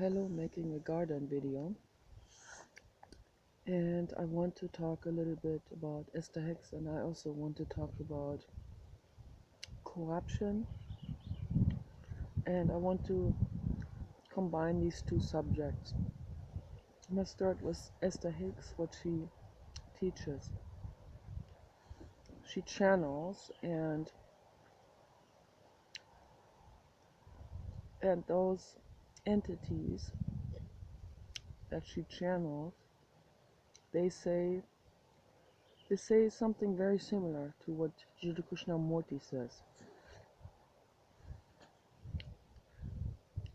Hello, making a garden video, and I want to talk a little bit about Esther Hicks, and I also want to talk about corruption, and I want to combine these two subjects. I'm gonna start with Esther Hicks, what she teaches. She channels, and those entities that she channels, they say something very similar to what Jiddu Krishnamurti says.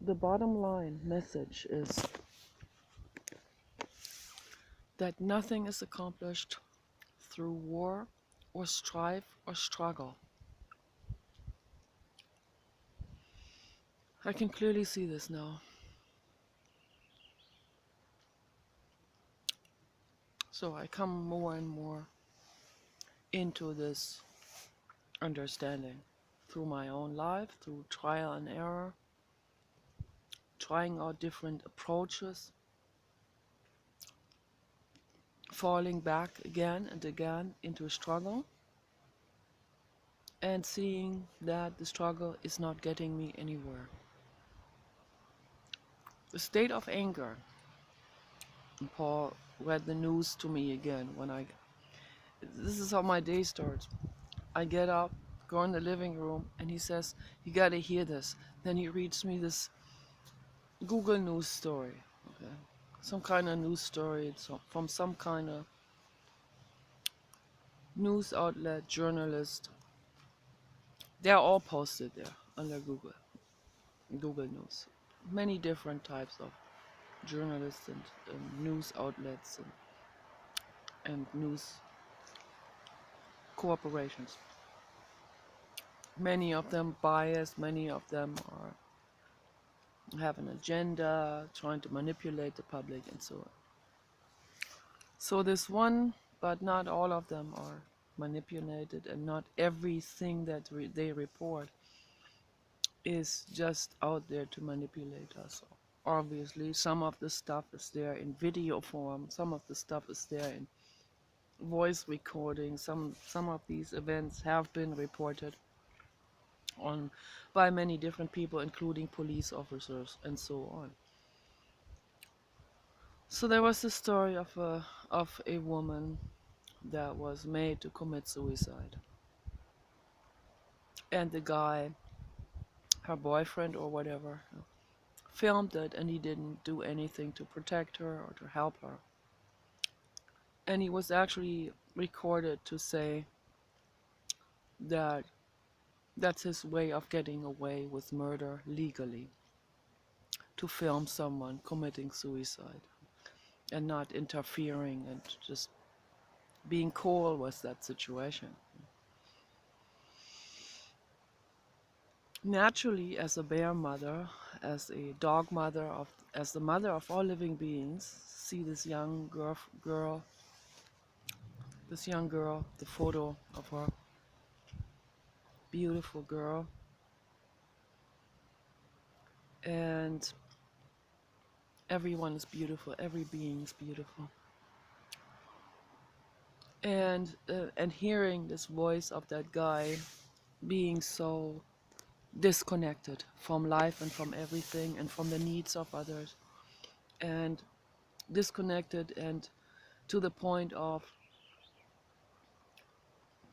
The bottom line message is that nothing is accomplished through war or strife or struggle. I can clearly see this now. So I come more and more into this understanding through my own life, through trial and error, trying out different approaches, falling back again and again into a struggle, and seeing that the struggle is not getting me anywhere. The state of anger. And Paul read the news to me again this is how my day starts. I get up, go in the living room, and he says, "You gotta hear this." Then he reads me this Google News story, okay? Some kind of news story from some kind of news outlet, journalist. They're all posted there under Google News. Many different types of journalists and news outlets and news corporations. Many of them biased, many of them have an agenda, trying to manipulate the public and so on. So this one, but not all of them are manipulated, and not everything that they report is just out there to manipulate us. Obviously, some of the stuff is there in video form, some of the stuff is there in voice recording, some of these events have been reported on by many different people, including police officers and so on. So there was the story of a woman that was made to commit suicide, and the guy, her boyfriend or whatever, filmed it, and he didn't do anything to protect her or to help her. And he was actually recorded to say that that's his way of getting away with murder legally, to film someone committing suicide and not interfering and just being cool with that situation. Naturally, as a bear mother, as a dog mother, as the mother of all living beings, see this young girl, the photo of her, beautiful girl, and everyone is beautiful, every being is beautiful. And hearing this voice of that guy being so disconnected from life and from everything and from the needs of others, and disconnected and to the point of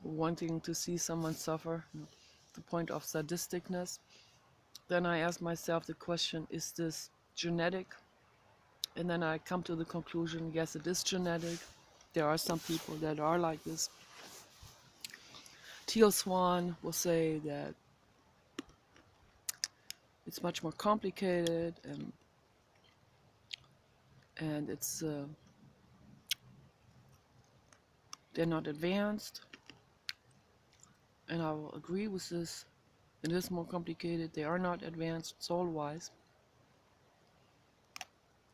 wanting to see someone suffer, the point of sadisticness, then I ask myself the question, is this genetic? And then I come to the conclusion, yes, it is genetic. There are some people that are like this. Teal Swan will say that it's much more complicated, and it's they're not advanced, and I will agree with this. It is more complicated. They are not advanced soul-wise.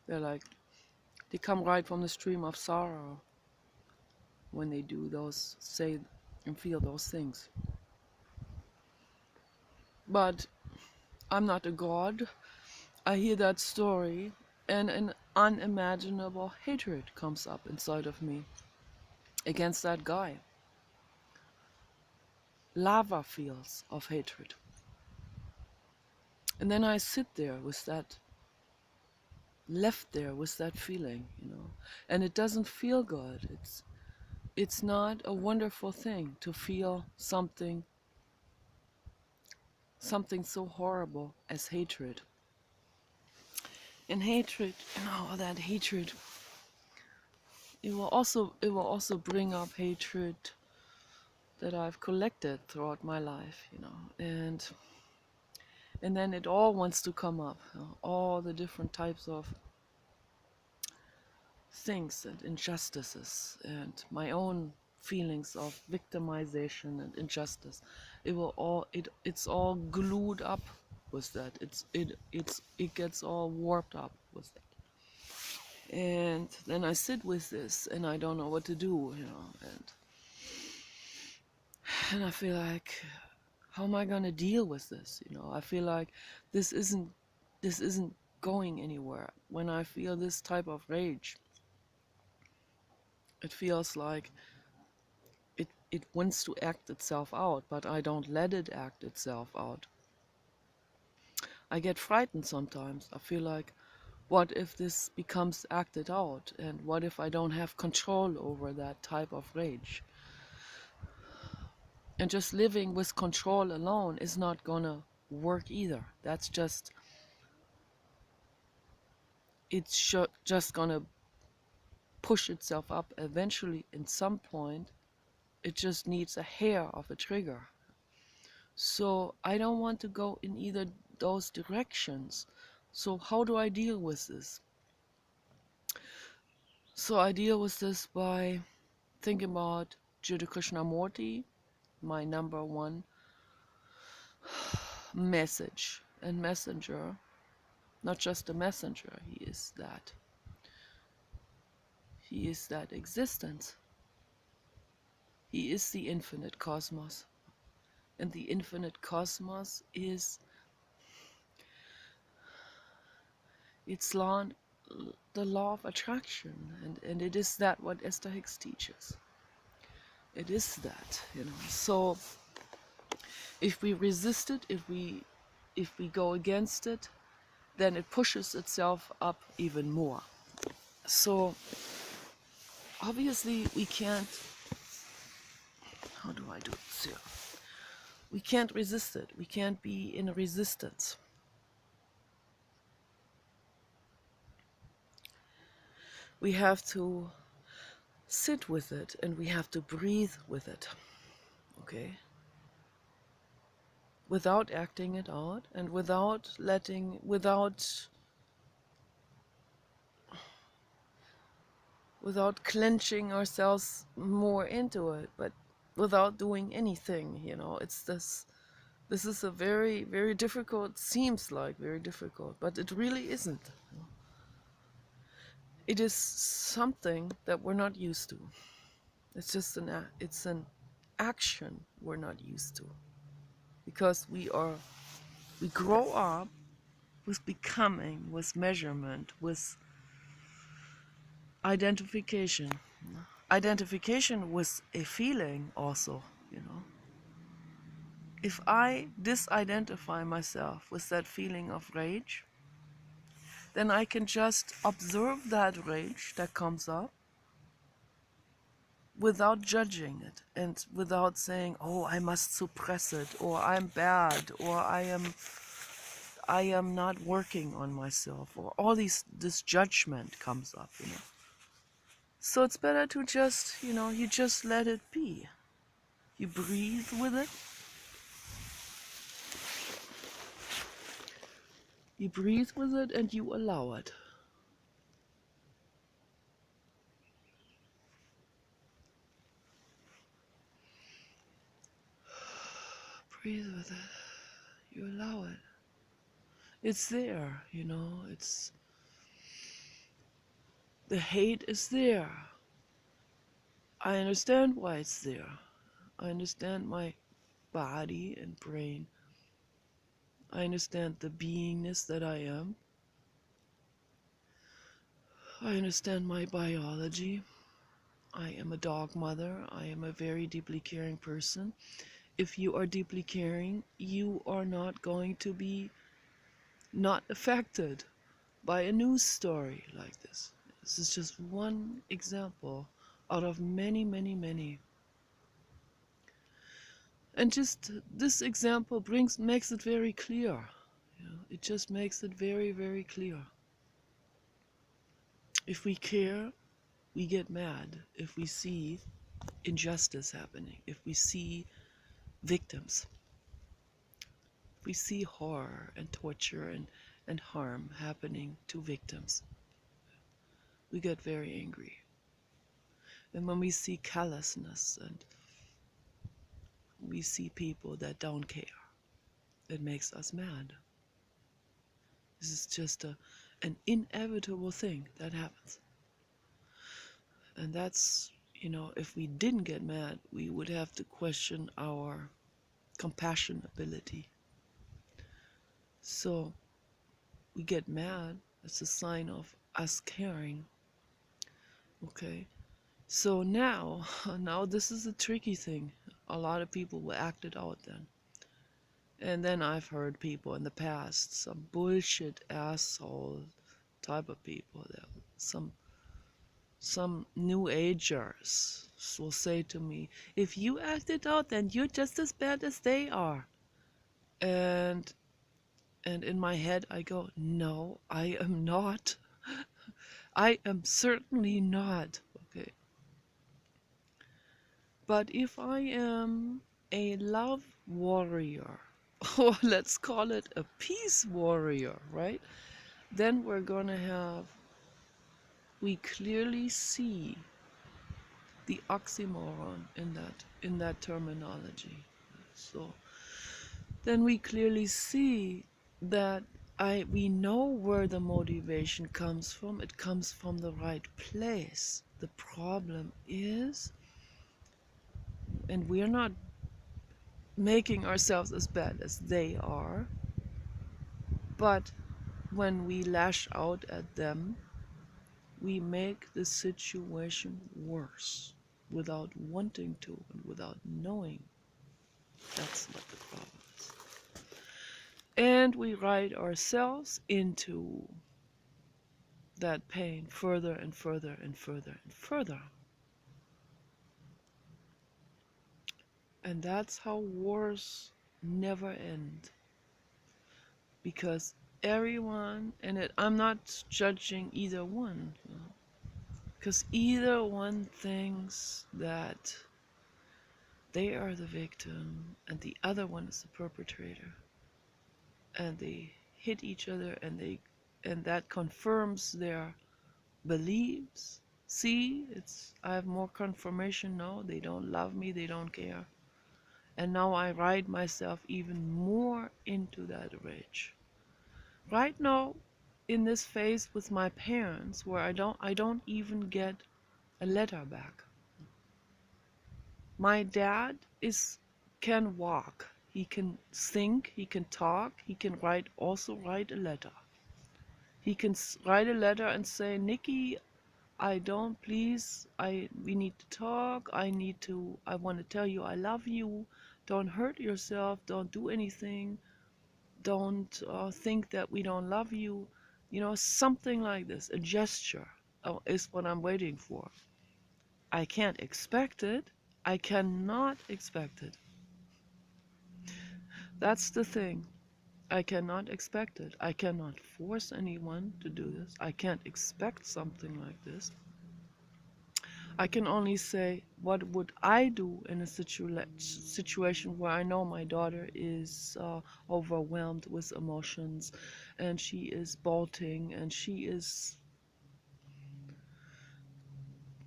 They come right from the stream of sorrow when they do those, say and feel those things. But I'm not a god. I hear that story, and an unimaginable hatred comes up inside of me against that guy. Lava fields of hatred. And then I sit there with that, left there with that feeling, and it doesn't feel good. It's not a wonderful thing to feel something so horrible as hatred. And hatred, that hatred, it will also bring up hatred that I've collected throughout my life, and then it all wants to come up, all the different types of things and injustices and my own feelings of victimization and injustice. It's all glued up with that. It gets all warped up with that. And then I sit with this and I don't know what to do, and I feel like, how am I gonna deal with this? I feel like this isn't going anywhere. When I feel this type of rage, it feels like it wants to act itself out, but I don't let it act itself out. I get frightened sometimes. I feel like, what if this becomes acted out? And what if I don't have control over that type of rage? And just living with control alone is not gonna work either. Just gonna push itself up eventually. In some point, it just needs a hair of a trigger. So I don't want to go in either those directions. So how do I deal with this? So I deal with this by thinking about Jiddu Krishnamurti, my number one message and messenger. Not just a messenger, he is that. He is that existence. He is the infinite cosmos. And the infinite cosmos is the law of attraction, and it is that what Esther Hicks teaches. It is that, So if we resist it, if we go against it, then it pushes itself up even more. So obviously we can't, how do I do this here? We can't resist it. We can't be in resistance. We have to sit with it, and we have to breathe with it, okay? Without acting it out, and without clenching ourselves more into it, but without doing anything, It's this is a very, very difficult, seems like very difficult, but it really isn't. It is something that we're not used to. It's just it's an action we're not used to, because we grow up with becoming, with measurement, with identification with a feeling also, If I disidentify myself with that feeling of rage, then I can just observe that rage that comes up without judging it, and without saying, oh, I must suppress it, or I'm bad, or I am not working on myself, or all this judgment comes up, So it's better to just, you just let it be. You breathe with it. You breathe with it and you allow it. Breathe with it. You allow it. It's there, it's, the hate is there. I understand why it's there. I understand my body and brain. I understand the beingness that I am. I understand my biology. I am a dog mother. I am a very deeply caring person. If you are deeply caring, you are not going to be not affected by a news story like this. This is just one example out of many, many, many. And just this example makes it very clear. It just makes it very, very clear. If we care, we get mad if we see injustice happening, if we see victims, if we see horror and torture and harm happening to victims, we get very angry. And when we see callousness and we see people that don't care, it makes us mad. This is just an inevitable thing that happens. And that's, if we didn't get mad, we would have to question our compassion ability. So we get mad, it's a sign of us caring. Okay, so now this is a tricky thing. A lot of people will act it out then. And then I've heard people in the past, some bullshit asshole type of people, some new agers will say to me, if you act it out, then you're just as bad as they are. And in my head I go, no, I am not. I am certainly not. Okay. But if I am a love warrior, or let's call it a peace warrior, right? Then we clearly see the oxymoron in that terminology. So then we clearly see that we know where the motivation comes from. It comes from the right place. The problem is, and we're not making ourselves as bad as they are, but when we lash out at them, we make the situation worse without wanting to and without knowing. That's what the problem is. And we ride ourselves into that pain further and further and further and further. And that's how wars never end. Because everyone, I'm not judging either one, because either one thinks that they are the victim and the other one is the perpetrator. And they hit each other and that confirms their beliefs. See, I have more confirmation now. They don't love me, they don't care. And now I ride myself even more into that rage. Right now, in this phase with my parents, where I don't even get a letter back. My dad can walk, he can think, he can talk, he can also write a letter. He can write a letter and say, Nikki, we need to talk, I want to tell you I love you, don't hurt yourself, don't do anything, don't think that we don't love you, something like this, a gesture is what I'm waiting for. I can't expect it, I cannot expect it. That's the thing. I cannot expect it. I cannot force anyone to do this. I can't expect something like this. I can only say, what would I do in a situation where I know my daughter is overwhelmed with emotions and she is bolting and she is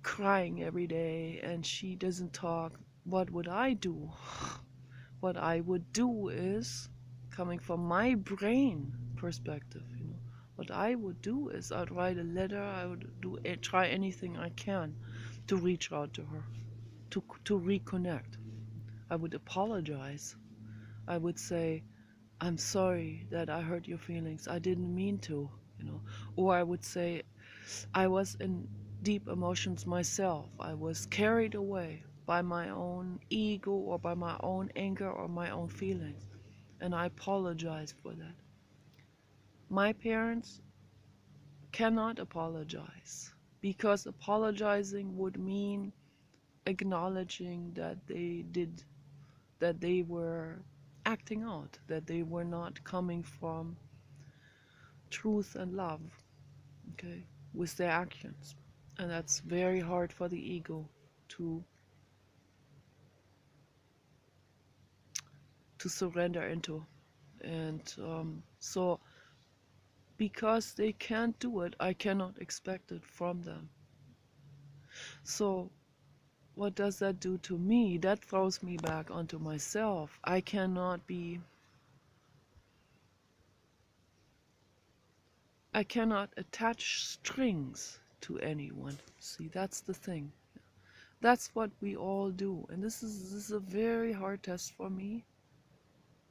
crying every day and she doesn't talk. What would I do? What I would do is, coming from my brain perspective, what I would do is I'd write a letter, I would try anything I can to reach out to her, to reconnect. I would apologize. I would say, I'm sorry that I hurt your feelings. I didn't mean to, Or I would say, I was in deep emotions myself. I was carried away by my own ego or by my own anger or my own feelings. And I apologize for that. My parents cannot apologize because apologizing would mean acknowledging that they were acting out, that they were not coming from truth and love, okay, with their actions. And that's very hard for the ego to surrender into. And so because they can't do it, I cannot expect it from them. So what does that do to me? That throws me back onto myself. I cannot attach strings to anyone. See, that's the thing. That's what we all do. And this is a very hard test for me.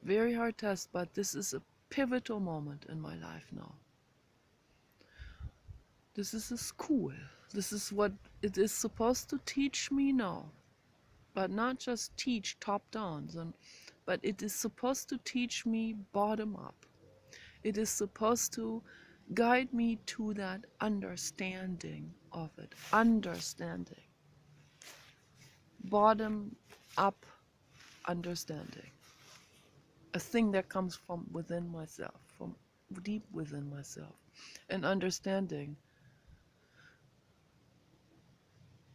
Very hard test, but this is a pivotal moment in my life now. This is a school. This is what it is supposed to teach me now. But not just teach top down, but it is supposed to teach me bottom up. It is supposed to guide me to that understanding of it. Understanding. Bottom up understanding. A thing that comes from within myself, from deep within myself. And understanding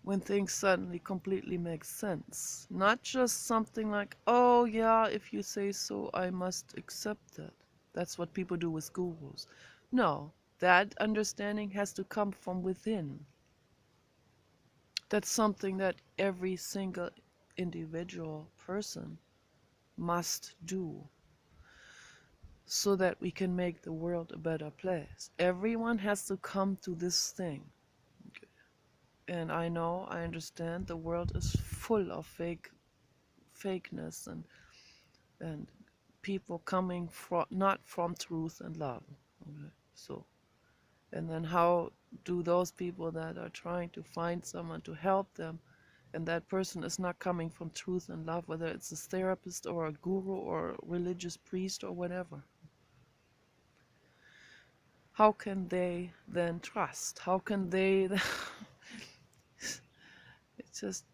when things suddenly completely make sense. Not just something like, oh yeah, if you say so, I must accept it. That's what people do with gurus. No, that understanding has to come from within. That's something that every single individual person must do so that we can make the world a better place. Everyone has to come to this thing. And I know, I understand the world is full of fakeness and people coming from not from truth and love. Okay? So, and then how do those people that are trying to find someone to help them, and that person is not coming from truth and love, whether it's a therapist or a guru or a religious priest or whatever, how can they then trust? How can they? It's just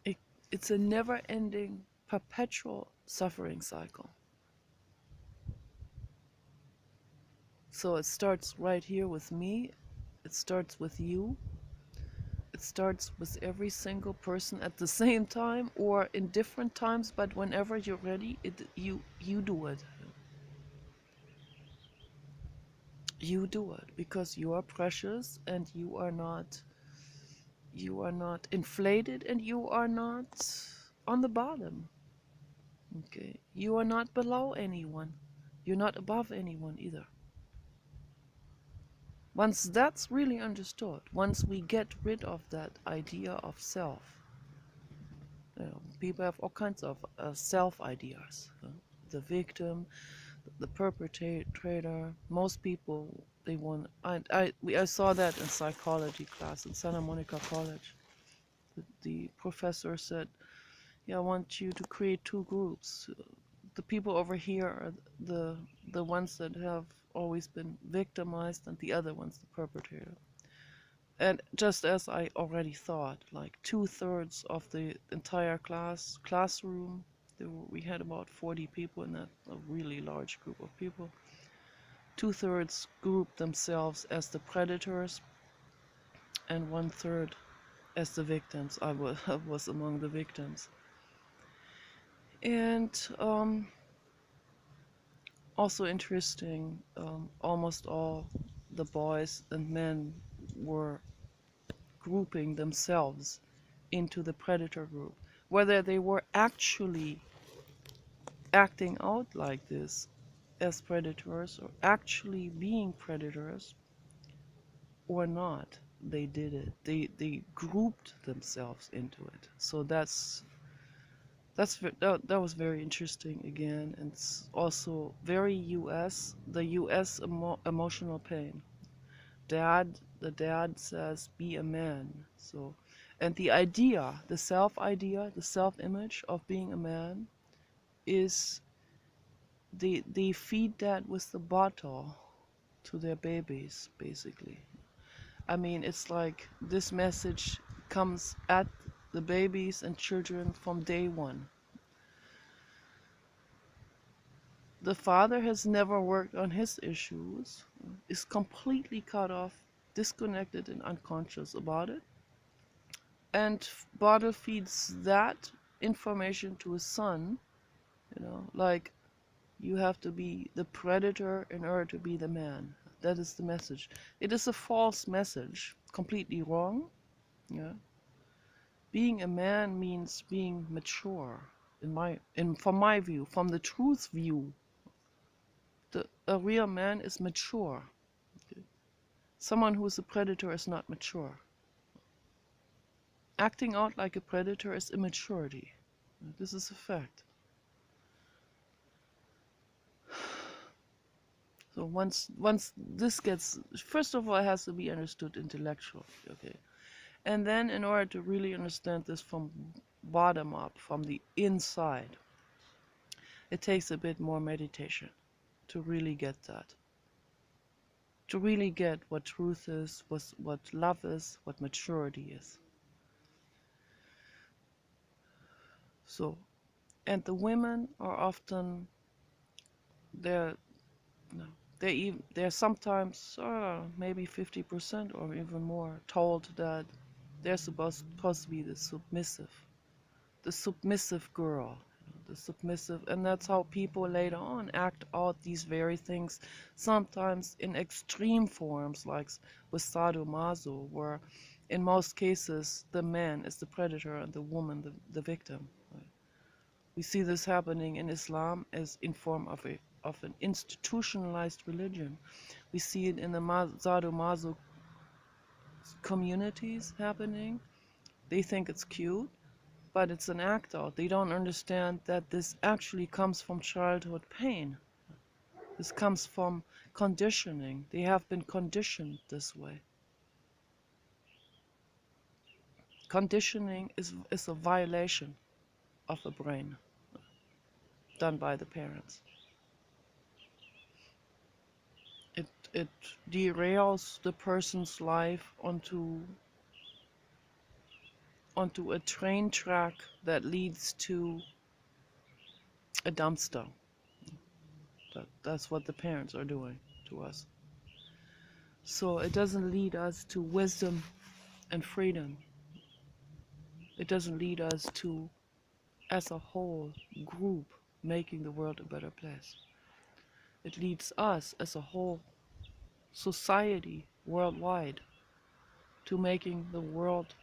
it, it's a never-ending, perpetual suffering cycle. So it starts right here with me. It starts with you. It starts with every single person at the same time or in different times, but whenever you're ready, you do it. You do it because you are precious and you are not inflated and you are not on the bottom. Okay? You are not below anyone. You're not above anyone either. Once that's really understood, once we get rid of that idea of self, people have all kinds of self ideas. The victim, the perpetrator. Most people, they want. I saw that in psychology class in Santa Monica College. The professor said, "Yeah, I want you to create two groups. The people over here are the ones that have always been victimized, and the other ones the perpetrator." And just as I already thought, like 2/3 of the entire classroom, we had about 40 people in that, a really large group of people. 2/3 grouped themselves as the predators, and 1/3 as the victims. I was among the victims. And also interesting, almost all the boys and men were grouping themselves into the predator group. Whether they were actually acting out like this as predators or actually being predators or not, they did it. They grouped themselves into it. So that was very interesting again, and it's also very U.S. The U.S. Emotional pain. dad says, be a man. So, and the idea, the self-idea, the self-image of being a man is they feed that with the bottle to their babies, basically. I mean, it's like this message comes at the babies and children from day one. The father has never worked on his issues, is completely cut off, disconnected, and unconscious about it, and bottle feeds that information to his son, like you have to be the predator in order to be the man. That is the message. It is a false message, completely wrong. Yeah. Being a man means being mature. From my view, from the truth view, a real man is mature. Someone who is a predator is not mature. Acting out like a predator is immaturity. This is a fact. So once this gets, first of all, it has to be understood intellectually, okay? And then in order to really understand this from bottom up, from the inside, it takes a bit more meditation to really get that. To really get what truth is, what love is, what maturity is. So, and the women are often, they're, no, they're sometimes, maybe 50% or even more, told that they're supposed to be the submissive girl, the submissive, and that's how people later on act out these very things, sometimes in extreme forms, like with sadomaso, where in most cases the man is the predator and the woman the victim. Right? We see this happening in Islam as in form of an institutionalized religion. We see it in the sadomaso communities happening. They think it's cute, but it's an act out. They don't understand that this actually comes from childhood pain. This comes from conditioning. They have been conditioned this way. Conditioning is a violation of the brain done by the parents. It derails the person's life onto a train track that leads to a dumpster. That's what the parents are doing to us. So it doesn't lead us to wisdom and freedom. It doesn't lead us to, as a whole group, making the world a better place. It leads us as a whole society worldwide to making the world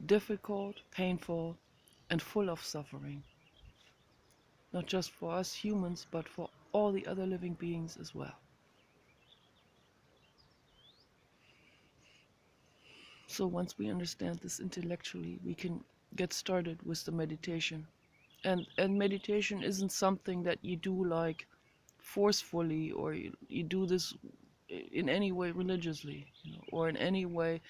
difficult, painful, and full of suffering. Not just for us humans, but for all the other living beings as well. So once we understand this intellectually, we can get started with the meditation. And meditation isn't something that you do like forcefully, or you do this in any way religiously, or in any way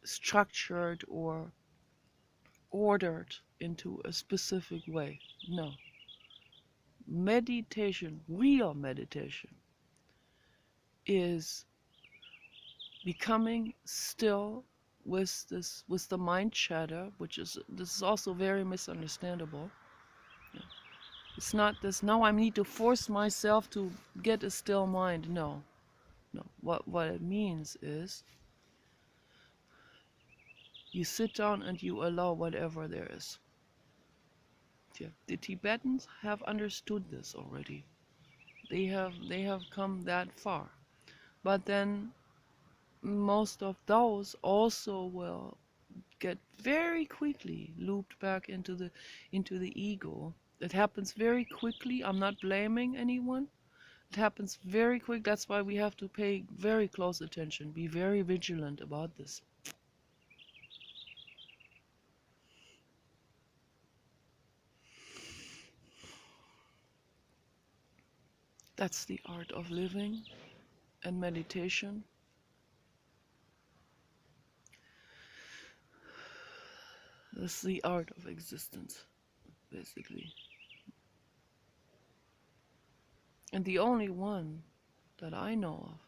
structured or ordered into a specific way. No. Meditation, real meditation, is becoming still with the mind chatter, this is also very misunderstandable. It's not this, now I need to force myself to get a still mind. No. What it means is you sit down and you allow whatever there is. Yeah. The Tibetans have understood this already. They have come that far. But then most of those also will get very quickly looped back into the ego. It happens very quickly. I'm not blaming anyone. It happens very quick. That's why we have to pay very close attention, be very vigilant about this. That's the art of living. and meditation. That's the art of existence, basically. And the only one that I know of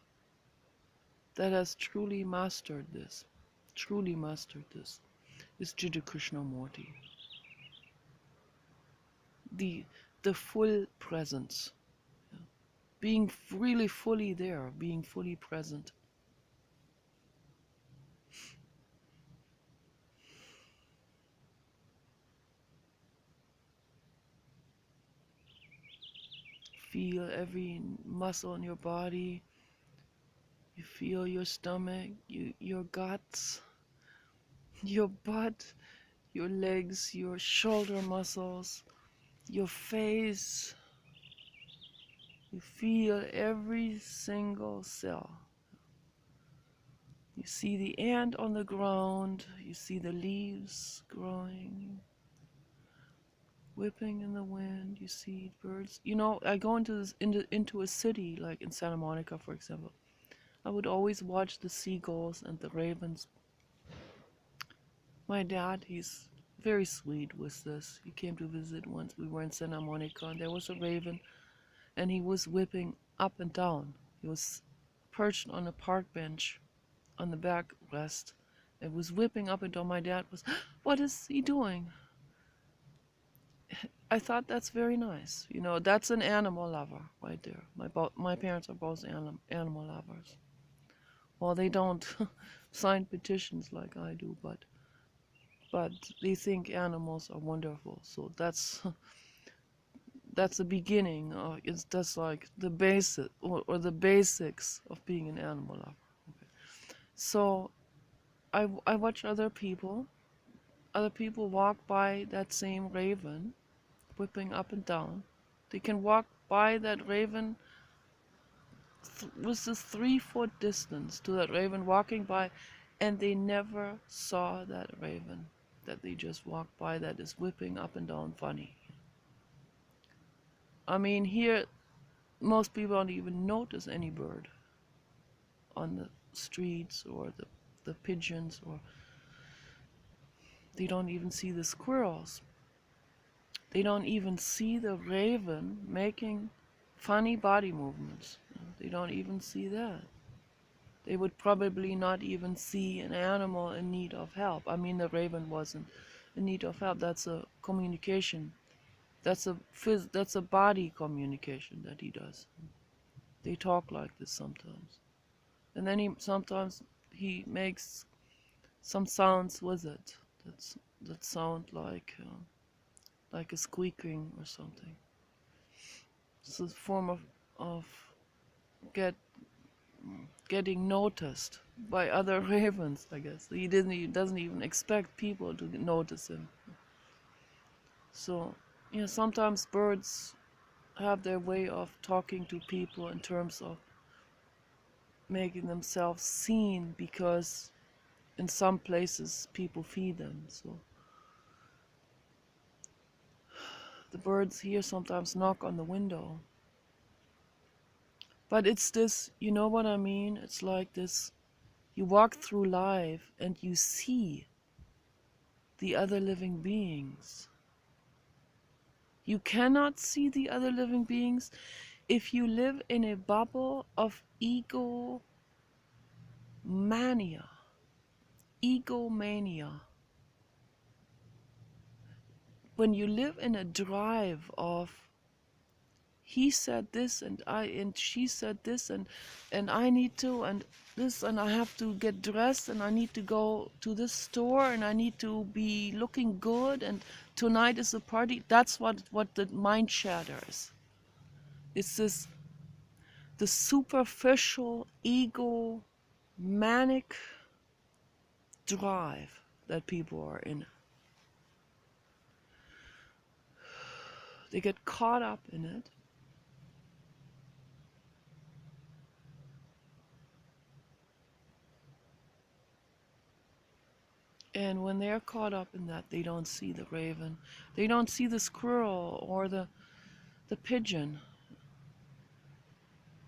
that has truly mastered this, is Jiddu Krishnamurti. The the full presence, being really fully there, being fully present. Feel every muscle in your body. You feel your stomach, your guts, your butt, your legs, your shoulder muscles, your face. You feel every single cell. You see the ant on the ground, you see the leaves growing, whipping in the wind, you see birds. You know, I go into a city, like in Santa Monica, for example. I would always watch the seagulls and the ravens. My dad, he's very sweet with this. He came to visit once. We were in Santa Monica, and there was a raven, and he was whipping up and down. He was perched on a park bench on the backrest. It was whipping up and down. My dad was, what is he doing? I thought that's very nice. You know, that's an animal lover right there. My parents are both animal lovers. Well, they don't sign petitions like I do, but they think animals are wonderful. So that's that's the beginning. It's just like the basic or the basics of being an animal lover. Okay. So I watch other people. Other people walk by that same raven, whipping up and down. They can walk by that raven with this 3 foot distance to that raven walking by, and they never saw that raven that they just walked by that is whipping up and down funny. I mean, here most people don't even notice any bird on the streets or the pigeons, or they don't even see the squirrels. They don't even see the raven making funny body movements. They don't even see that. They would probably not even see an animal in need of help. I mean, the raven wasn't in need of help. That's a communication. That's a body communication that he does. They talk like this sometimes, and then sometimes he makes some sounds with it. That sound like a squeaking or something. It's a form of get getting noticed by other ravens, I guess. He doesn't even expect people to notice him. So, you know, sometimes birds have their way of talking to people in terms of making themselves seen, because in some places people feed them. So the birds here sometimes knock on the window. But it's this, you know what I mean? It's like this, you walk through life and you see the other living beings. You cannot see the other living beings if you live in a bubble of egomania. Egomania. When you live in a drive of he said this and she said this and I need to and this and I have to get dressed and I need to go to this store and I need to be looking good and tonight is a party. That's what the mind shatter is. It's this the superficial ego manic drive that people are in. They get caught up in it. And when they're caught up in that, they don't see the raven. They don't see the squirrel or the pigeon.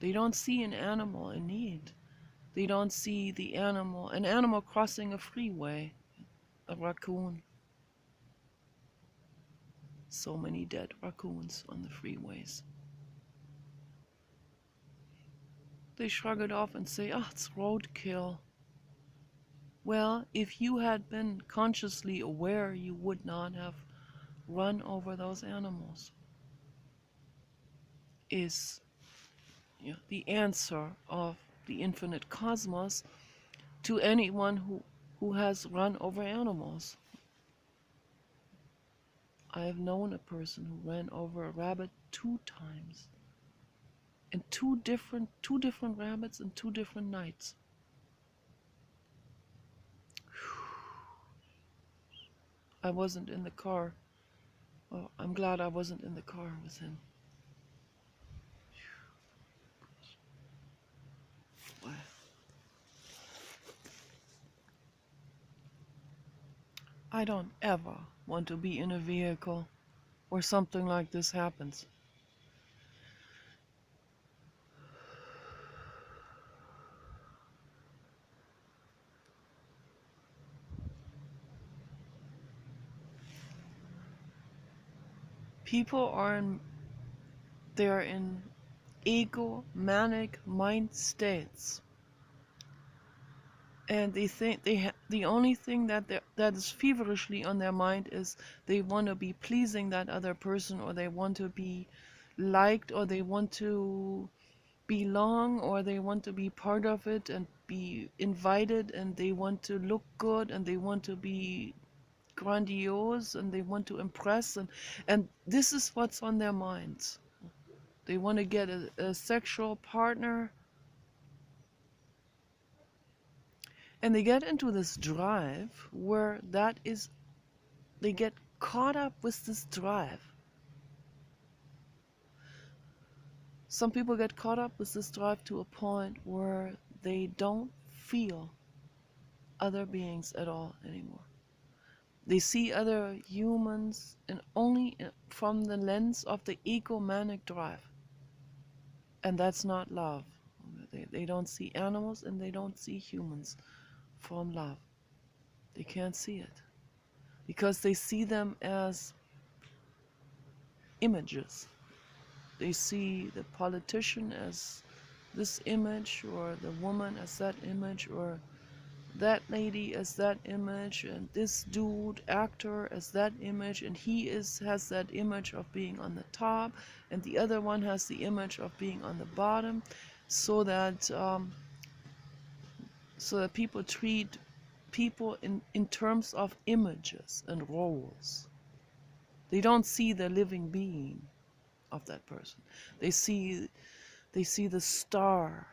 They don't see an animal in need. They don't see an animal crossing a freeway, a raccoon. So many dead raccoons on the freeways. They shrug it off and say, "Ah, it's roadkill." Well, if you had been consciously aware, you would not have run over those animals. Is the answer of the infinite cosmos to anyone who has run over animals. I have known a person who ran over a rabbit 2 times. And two different rabbits in 2 different nights. I wasn't in the car. Well, I'm glad I wasn't in the car with him. I don't ever want to be in a vehicle where something like this happens. People they're in egomanic mind states, and they think the only thing that is feverishly on their mind is they want to be pleasing that other person, or they want to be liked, or they want to belong, or they want to be part of it and be invited, and they want to look good, and they want to be grandiose, and they want to impress, and this is what's on their minds. They want to get a sexual partner, and they get into this drive where they get caught up with this drive. Some people get caught up with this drive to a point where they don't feel other beings at all anymore. They see other humans and only from the lens of the egomanic drive. And that's not love. They don't see animals and they don't see humans from love. They can't see it. Because they see them as images. They see the politician as this image, or the woman as that image, or that lady as that image, and this dude actor as that image, and he has that image of being on the top, and the other one has the image of being on the bottom, so that people treat people in terms of images and roles. They don't see the living being of that person. They see the star,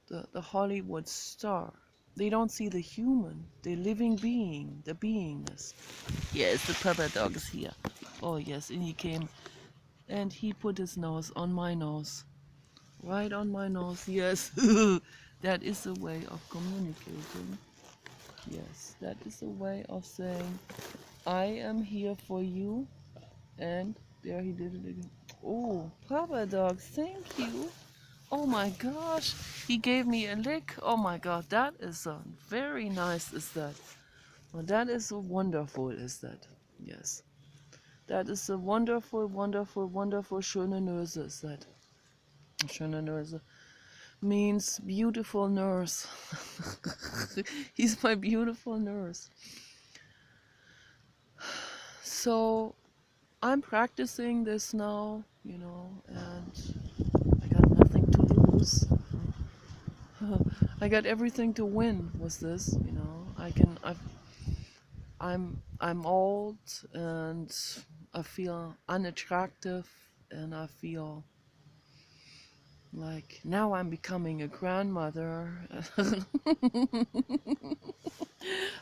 the Hollywood star. They don't see the human, the living being, the beingness. Yes, the papa dog is here. Oh yes, and he came and he put his nose on my nose. Right on my nose, yes. That is a way of communicating. Yes, that is a way of saying, I am here for you. And there he did it again. Oh, papa dog, thank you. Oh my gosh, he gave me a lick. Oh my god, that is very nice, is that? Well, that is so wonderful, is that? Yes. That is a wonderful, wonderful, wonderful schöne Nose, is that? Schöne Nose means beautiful nurse. He's my beautiful nurse. So I'm practicing this now, and I got nothing to lose. I got everything to win with this, I'm old, and I feel unattractive, and I feel like now I'm becoming a grandmother.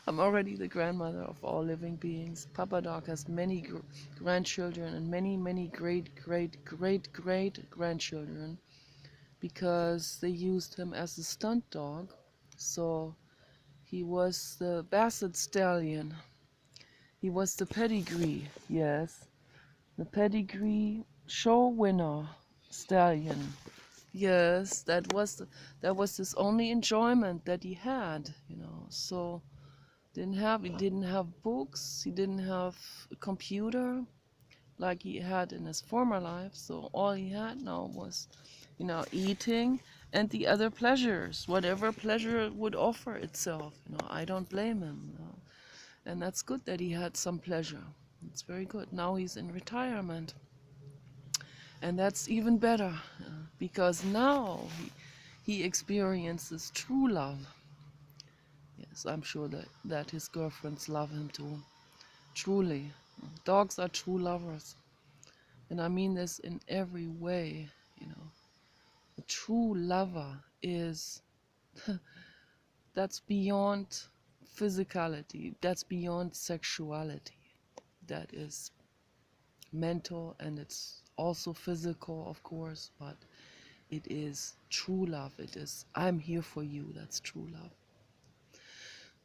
I'm already the grandmother of all living beings. Papa Dog has many grandchildren and many, many great grandchildren, because they used him as a stunt dog. So he was the Basset Stallion. He was the pedigree, yes. The pedigree show winner stallion. Yes, that was his only enjoyment that he had, you know. So he didn't have books, he didn't have a computer like he had in his former life. So all he had now was, you know, eating and the other pleasures, whatever pleasure would offer itself. You know, I don't blame him. You know. And that's good that he had some pleasure. It's very good. Now he's in retirement. And that's even better because now he experiences true love. Yes, I'm sure that his girlfriends love him too. Truly. Dogs are true lovers. And I mean this in every way, you know. A true lover is that's beyond physicality, that's beyond sexuality. That is mental and it's also physical, of course, but it is true love. It is, I'm here for you. That's true love.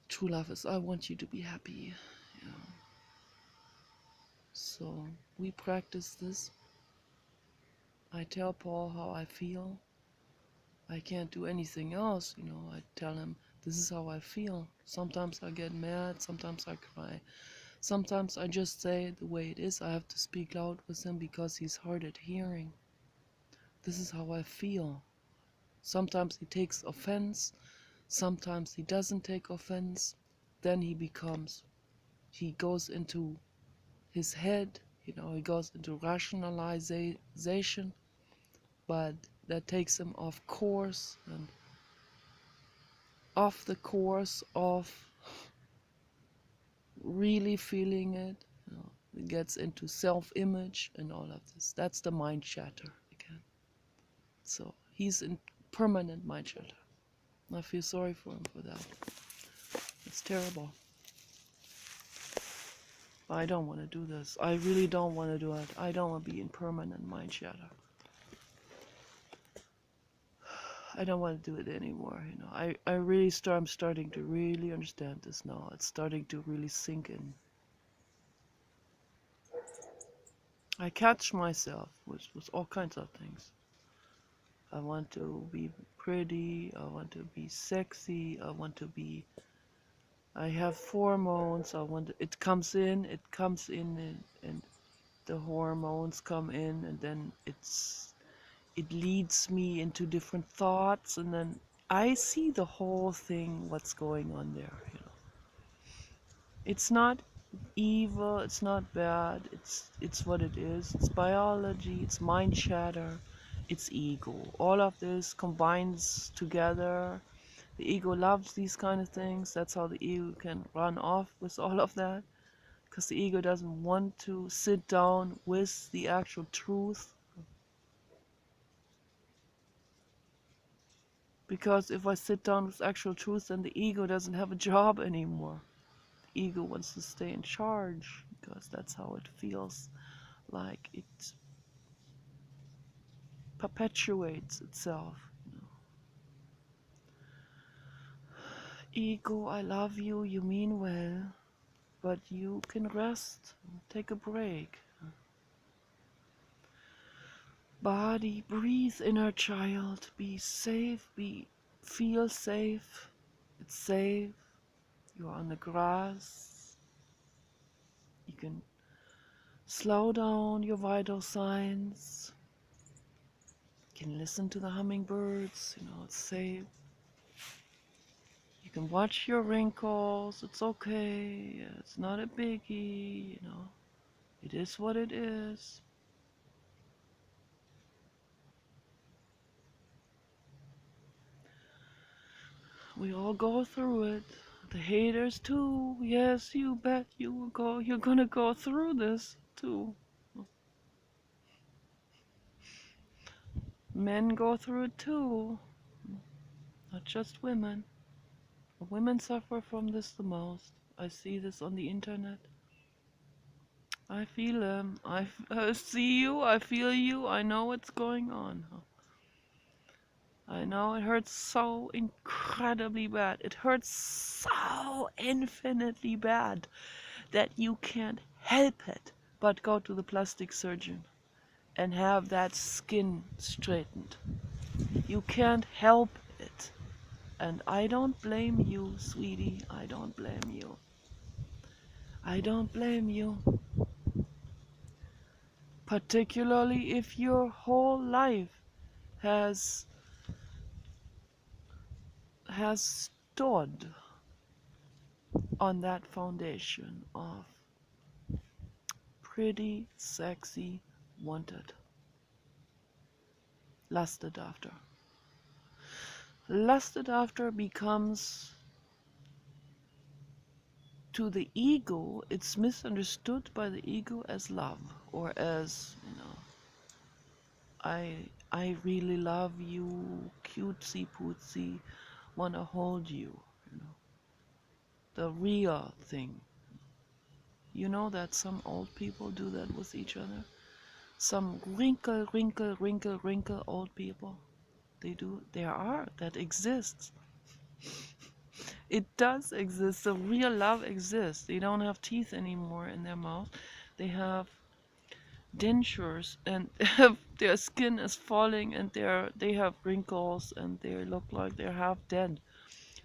True love is, I want you to be happy. Yeah. So we practice this. I tell Paul how I feel. I can't do anything else, you know. I tell him, this is how I feel. Sometimes I get mad, sometimes I cry. Sometimes I just say it the way it is. I have to speak loud with him because he's hard at hearing. This is how I feel. Sometimes he takes offense, sometimes he doesn't take offense. Then he goes into his head, you know, he goes into rationalization, but that takes him off course and off the course of really feeling it. You know, it gets into self-image and all of this. That's the mind chatter again. So he's in permanent mind chatter. I feel sorry for him for that. It's terrible. I don't want to do this. I really don't want to do it. I don't want to be in permanent mind chatter. I don't want to do it anymore. You know, I'm starting to really understand this now. It's starting to really sink in. I catch myself with all kinds of things. I want to be pretty. I want to be sexy. I have hormones. It comes in, and the hormones come in, and then it leads me into different thoughts, and then I see the whole thing, what's going on there, you know. It's not evil, it's not bad, it's what it is. It's biology, it's mind chatter, it's ego. All of this combines together. The ego loves these kind of things. That's how the ego can run off with all of that, because the ego doesn't want to sit down with the actual truth. Because if I sit down with actual truth, then the ego doesn't have a job anymore. The ego wants to stay in charge because that's how it feels like it perpetuates itself. You know. Ego, I love you, you mean well, but you can rest, take a break. Body, breathe, inner child, be safe, feel safe. It's safe. You're on the grass. You can slow down your vital signs. You can listen to the hummingbirds, you know, it's safe. You can watch your wrinkles, it's okay. It's not a biggie, you know. It is what it is. We all go through it. The haters too. Yes, you bet you're gonna go through this too. Men go through it too. Not just women. Women suffer from this the most. I see this on the internet. I feel them. I see you. I feel you. I know what's going on. I know it hurts so incredibly bad. It hurts so infinitely bad that you can't help it but go to the plastic surgeon and have that skin straightened. You can't help it. And I don't blame you, sweetie. I don't blame you. I don't blame you. Particularly if your whole life has stood on that foundation of pretty, sexy, wanted, lusted after. Lusted after becomes, to the ego, it's misunderstood by the ego as love, or as, I really love you, cutesy pootsy, wanna hold you, the real thing. You know that some old people do that with each other? Some wrinkle old people. They do. There are. That exists. It does exist. The real love exists. They don't have teeth anymore in their mouth. They have dentures, and their skin is falling, and they have wrinkles, and they look like they're half dead.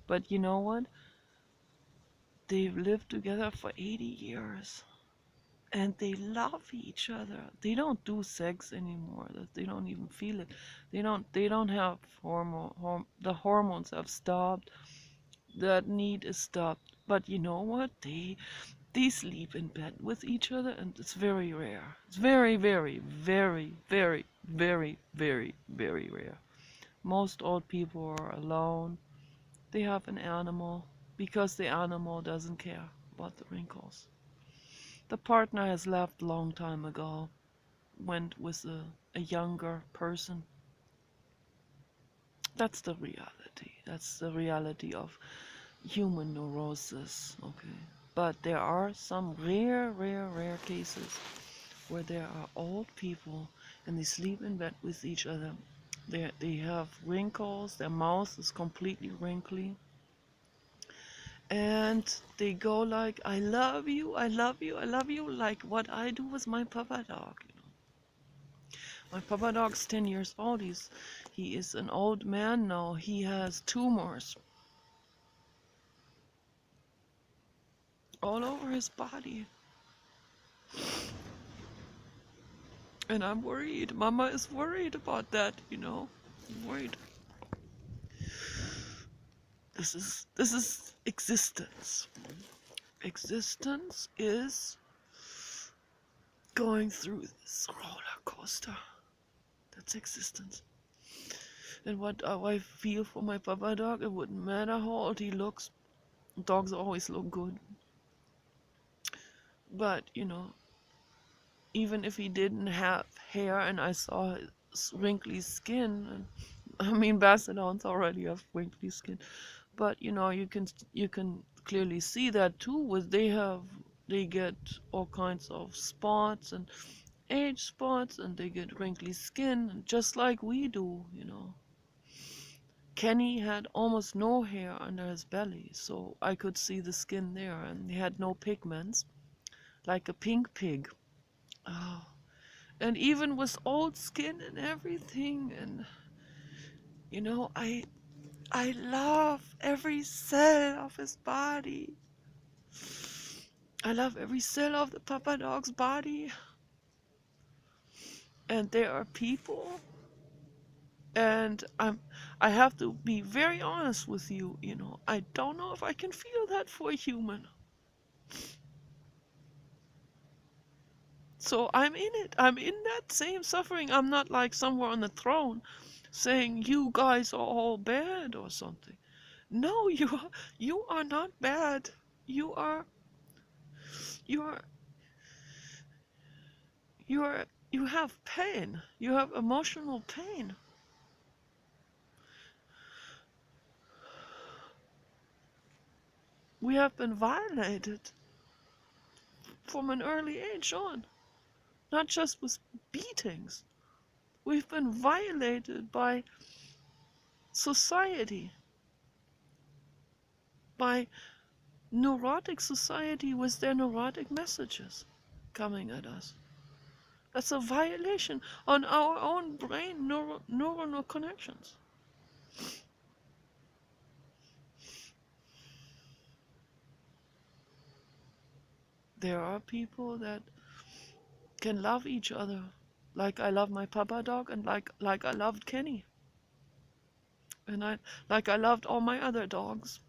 But you know what? They've lived together for 80 years. And they love each other. They don't do sex anymore. They don't even feel it. They don't have the hormones have stopped. That need is stopped. But you know what? They sleep in bed with each other, and it's very rare. It's very, very, very, very, very, very, very rare. Most old people are alone. They have an animal because the animal doesn't care about the wrinkles. The partner has left long time ago, went with a younger person. That's the reality. That's the reality of human neurosis, okay? But there are some rare, rare, rare cases where there are old people and they sleep in bed with each other. They have wrinkles, their mouth is completely wrinkly, and they go like, I love you, I love you, I love you, like what I do with my papa dog. My papa dog's 10 years old. He is an old man now. He has tumors all over his body. And I'm worried. Mama is worried about that, I'm worried. This is existence. Existence is going through this roller coaster. That's existence. And what I feel for my papa dog, it wouldn't matter how old he looks. Dogs always look good. But, even if he didn't have hair and I saw his wrinkly skin, and I mean Basset-hounds already have wrinkly skin, but you can clearly see that too. They get all kinds of spots and age spots, and they get wrinkly skin, just like we do. Kenny had almost no hair under his belly, so I could see the skin there, and he had no pigments, like a pink pig. Oh. And even with old skin and everything, and I love every cell of his body. I love every cell of the papa dog's body. And there are people, and I have to be very honest with you, I don't know if I can feel that for a human. So I'm in it. I'm in that same suffering. I'm not like somewhere on the throne saying you guys are all bad or something. No, you are not bad. You are you are you have pain. You have emotional pain. We have been violated from an early age on, not just with beatings. We've been violated by society, by neurotic society with their neurotic messages coming at us. That's a violation on our own brain neuronal connections. There are people that can love each other like I love my papa dog, and like I loved Kenny, and I loved all my other dogs.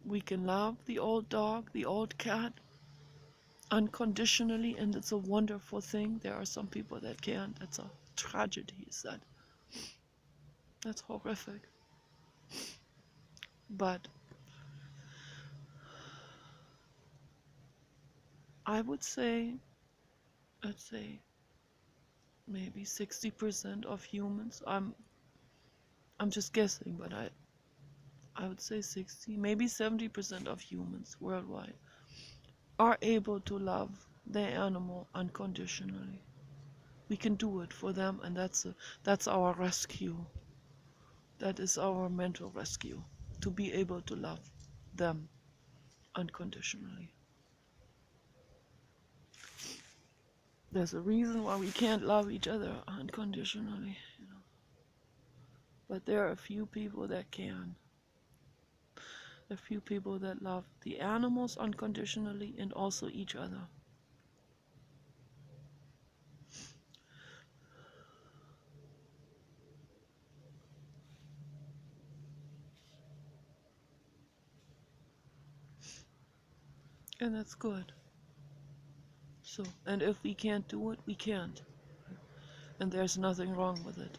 We can love the old dog, the old cat, unconditionally, and it's a wonderful thing. There are some people that can't. It's a tragedy, is that. That's horrific. But I would say, let's say, maybe 60% of humans, I'm just guessing, but I would say 60, maybe 70% of humans worldwide are able to love their animal unconditionally. We can do it for them, and that's our rescue. That is our mental rescue, to be able to love them unconditionally. There's a reason why we can't love each other unconditionally, but there are a few people that can. A few people that love the animals unconditionally and also each other. And that's good. So, and if we can't do it, we can't. And there's nothing wrong with it.